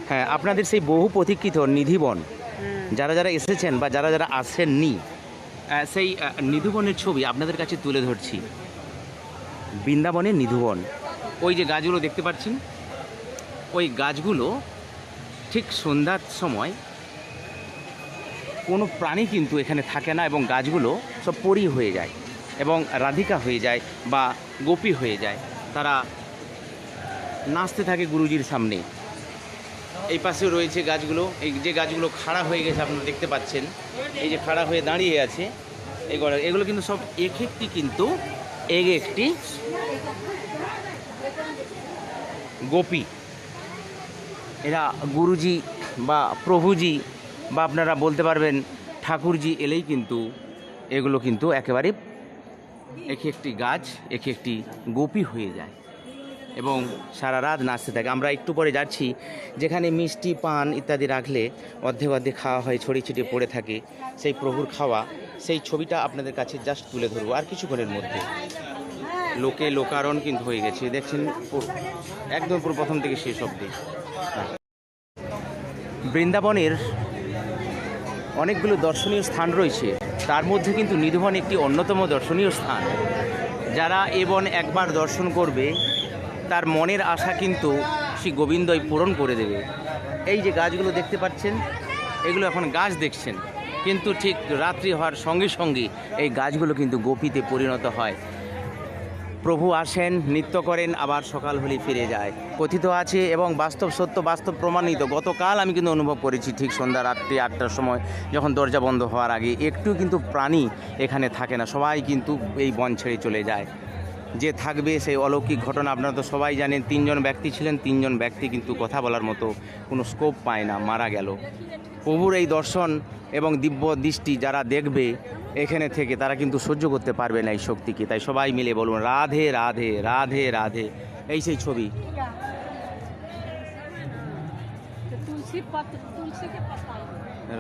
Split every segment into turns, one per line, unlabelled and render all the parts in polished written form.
হ্যাঁ, আপনাদের সেই বহু প্রতীক্ষিত নিধিবন, যারা যারা এসেছেন বা যারা যারা আসেননি, সেই নিধিবনের ছবি আপনাদের কাছে তুলে ধরছি। বৃন্দাবনের নিধিবন, ওই যে গাছগুলো দেখতে পাচ্ছেন, ওই গাছগুলো ঠিক সন্ধ্যার সময় কোনো প্রাণী কিন্তু এখানে থাকে না এবং গাছগুলো সব পরী হয়ে যায় এবং রাধিকা হয়ে যায় বা গোপী হয়ে যায়। তারা নাচতে থাকে গুরুজির সামনে। এই পাশেও রয়েছে গাছগুলো, এই যে গাছগুলো খাড়া হয়ে গেছে আপনারা দেখতে পাচ্ছেন, এই যে খাড়া হয়ে দাঁড়িয়ে আছে এগুলো কিন্তু সব এক একটি কিন্তু একটি গোপী। এরা গুরুজি বা প্রভুজি বা আপনারা বলতে পারবেন ঠাকুরজি এলেই কিন্তু এগুলো কিন্তু একেবারে একটি গাছ একটি গোপী হয়ে যায় এবং সারা রাত নাচতে থাকে। আমরা একটু পরে যাচ্ছি যেখানে মিষ্টি পান ইত্যাদি রাখলে অর্ধেক অর্ধেক খাওয়া হয়, ছড়িয়ে ছিটিয়ে পড়ে থাকে, সেই প্রভুর খাওয়া, সেই ছবিটা আপনাদের কাছে জাস্ট তুলে ধরবো আর কিছুক্ষণের মধ্যে। লোকে লোকারণ কিন্তু হয়ে গেছে, দেখছেন একদম পুরো প্রথম থেকে শেষ অবধি। বৃন্দাবনের অনেকগুলো দর্শনীয় স্থান রয়েছে, তার মধ্যে কিন্তু নিধিবন একটি অন্যতম দর্শনীয় স্থান। যারা এ বন একবার দর্শন করবে তার মনের আশা কিন্তু শ্রী গোবিন্দই পূরণ করে দেবে। এই যে গাছগুলো দেখতে পাচ্ছেন, এগুলো এখন গাছ দেখছেন, কিন্তু ঠিক রাত্রি হওয়ার সঙ্গে সঙ্গে এই গাছগুলো কিন্তু গোপীতে পরিণত হয়। প্রভু আসেন, নৃত্য করেন, আবার সকাল হলেই ফিরে যায়, কথিত আছে এবং বাস্তব সত্য, বাস্তব প্রমাণিত। গতকাল আমি কিন্তু অনুভব করেছি ঠিক সন্ধ্যা রাত্রি 8টার সময় যখন দরজা বন্ধ হওয়ার আগে একটু কিন্তু প্রাণী এখানে থাকে না, সবাই কিন্তু এই বন ছেড়ে চলে যায়। যে থাকবে সেই অলৌকিক ঘটনা আপনারা তো সবাই জানেন, 3 জন ব্যক্তি ছিলেন, 3 জন ব্যক্তি কিন্তু কথা বলার মতো কোনো স্কোপ পায় না, মারা গেল। প্রভুর এই দর্শন এবং দিব্য দৃষ্টি যারা দেখবে এখানে থেকে, তারা কিন্তু সহ্য করতে পারবে না এই শক্তিকে। তাই সবাই মিলে বলুন রাধে রাধে রাধে রাধে। এই সেই ছবি।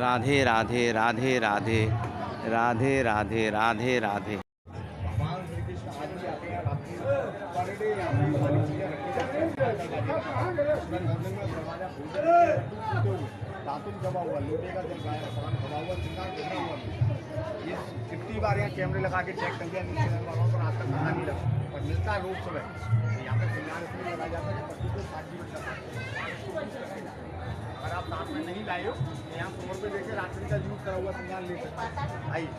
রাধে রাধে রাধে রাধে রাধে রাধে রাধে রাধে।
दबा हुआ लोटे का जब गाया सामान दबा हुआ चिंगार कितना हुआ ये 50 बार यहाँ कैमरे लगा के चेक कर दिया नीचे वालों पर आज तक पता नहीं लगा और मिलता है रोज सुबह यहाँ पे चिंगार इसलिए लगाया जाता है कि 25 से 60 मिनट तक। अगर आप रात में नहीं लाए हो तो यहाँ फ्लोर पे देखे रात्रि का यूज करा हुआ चिंगार ले सकते हैं। आइए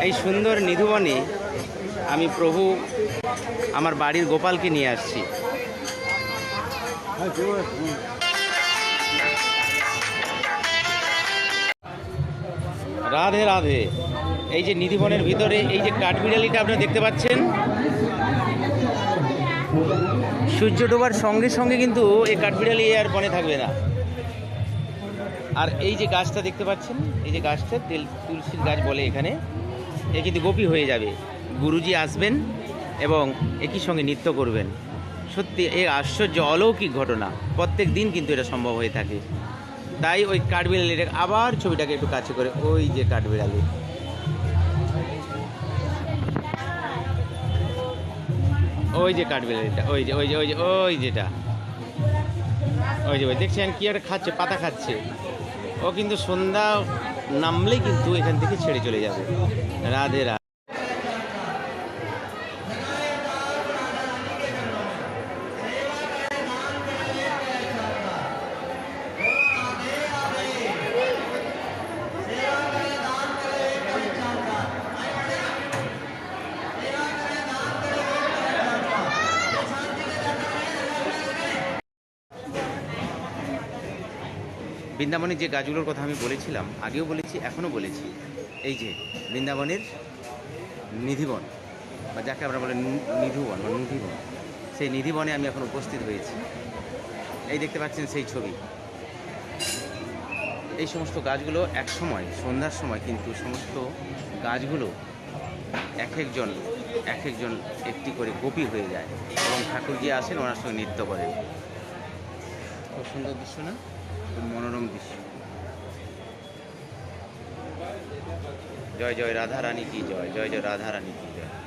এই সুন্দর নিধিবনে আমি প্রভু আমার বাড়ির গোপালকে নিয়ে আসছি। রাধে রাধে। এই যে নিধিবনের ভিতরে এই যে কাঠবিড়ালিটা আপনারা দেখতে পাচ্ছেন, সূর্য ডোবার সঙ্গে সঙ্গে কিন্তু এই কাঠবিড়ালি আর বনে থাকবে না। আর এই যে গাছটা দেখতে পাচ্ছেন, এই যে গাছটা তুলসীর গাছ বলে এখানে, এ কিন্তু গোপী হয়ে যাবে। গুরুজি আসবেন এবং একই সঙ্গে নৃত্য করবেন। সত্যি এই আশ্চর্য অলৌকিক ঘটনা, প্রত্যেক দিন কিন্তু এটা সম্ভব হয়ে থাকে। তাই ওই কাঠবিড়ালিটা আবার ছবিটাকে একটু কাছে করে, ওই যে কাঠবিড়ালি, ওই যে কাঠবিড়ালিটা, ওই যে ওই যে ওই যে ওই যেটা, ওই যে ওই দেখছেন কি একটা খাচ্ছে, পাতা খাচ্ছে। ও কিন্তু সন্ধ্যা নামলেই কিন্তু এখান থেকে ছেড়ে চলে যাবে। রাধে রাধে। বৃন্দাবনের যে গাছগুলোর কথা আমি বলেছিলাম, আগেও বলেছি, এখনও বলেছি, এই যে বৃন্দাবনের নিধিবন বা যাকে আমরা বলি নিধিবন বা নিধিবন, সেই নিধিবনে আমি এখন উপস্থিত হয়েছি। এই দেখতে পাচ্ছেন সেই ছবি। এই সমস্ত গাছগুলো এক সময় সন্ধ্যার সময় কিন্তু সমস্ত গাছগুলো এক একজন একটি করে গোপী হয়ে যায় এবং ঠাকুরজি আসেন, ওনার সঙ্গে নৃত্য করেন। খুব সুন্দর দৃশ্য না? খুব মনোরম দৃশ্য। জয় জয় রাধা রানী কি জয়, জয় জয় রাধা রানী কি জয়।